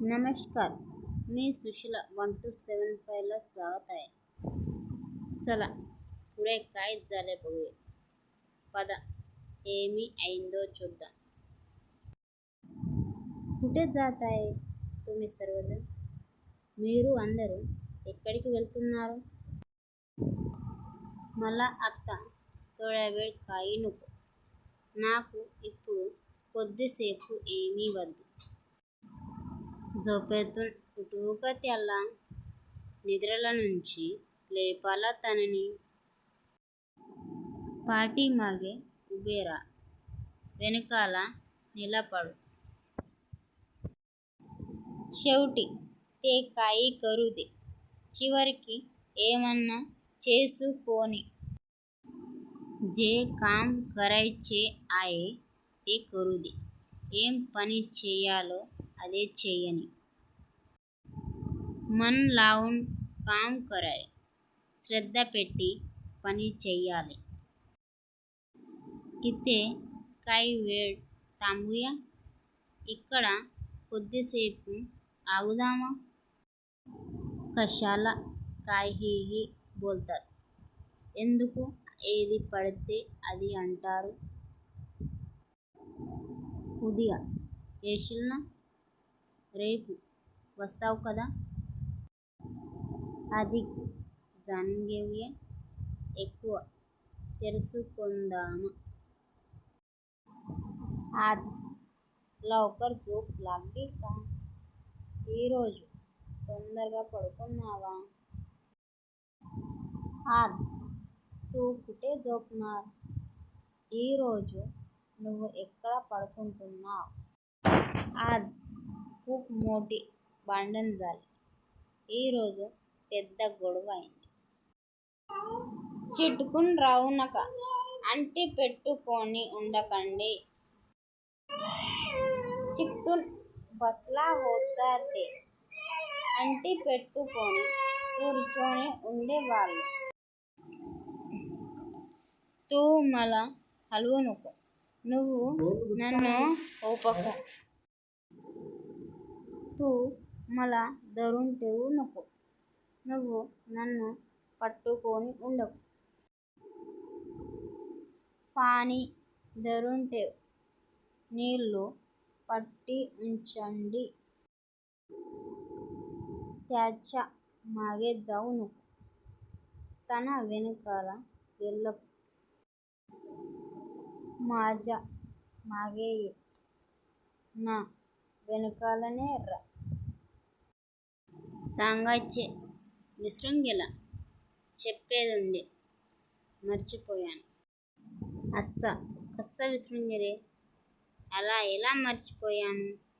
नमस्कार. मी सुशीला 1275ला स्वागत आहे. चला पुढे काय झाले बघूया. పద ఏమి అయిందో చూద్దాం. కుటే జాతాయి తుమ్మి సర్వజన్. మీరు అందరూ ఎక్కడికి వెళ్తున్నారు? మళ్ళా అత్త తోడవేడ్ కాయినుకు. నాకు ఇప్పుడు కొద్దిసేపు ఏమీ వద్దు. झोपेतून उठवू का त्याला? నిద్రల నుంచి లేపాలా తనని? పాఠీమాగే ఉబేరా, వెనకాల నిలబడు. शेवटी ते काही करू दे. చివరికి ఏమన్నా చేసుకొని. जे काम करायचे आहे ते करू दे. ఏం పని చేయాలో అదే చెయ్యని. मन लावून काम कराय. శ్రద్ధ పెట్టి పని చెయ్యాలి. ఇతే काही वेळ थांबूया. ఇక్కడ కొద్దిసేపు ఆగుదామా? కషాలా కాहीही बोलतात. ఎందుకు ఏది పడితే అది అంటారు? ఉదయ येशील రేపు వస్తావు కదా? अधिक जाणून घेऊया. ఎక్కువ తెలుసుకుందామా? आज लवकर झोप लागली का? ఈరోజు తొందరగా పడుకున్నావా? आज तू कुठे झोपणार? ఈరోజు నువ్వు ఎక్కడ పడుకుంటున్నావు? आज खूप मोठी भांडण झाली. ఈరోజు పెద్ద గొడవ అయింది. చిట్టుకుని రావు నక. అంటి పెట్టుకొని ఉండకండి. చిట్టున్ బస్లా होता ते. అంటి పెట్టుకొని కూర్చొని ఉండేవాళ్ళు. तू मला हलवू नको. నువ్వు నన్ను ఊపకు. तू मला धरून ठेवू नको. నువ్వు నన్ను పట్టుకొని ఉండకు. पाणी धरून ठेव. నీళ్లు పట్టి ఉంచండి. त्याच्या मागे जाऊ नको. తన వెనకాల వెళ్ళకు. माझ्या मागे ये. నా వెనకాలనే రా. सांगायचे విసरून गेला. చెప్పేదుండే మర్చిపోయాను. అస్స కస్స విసरून गेले. అలా ఎలా మర్చిపోయాను?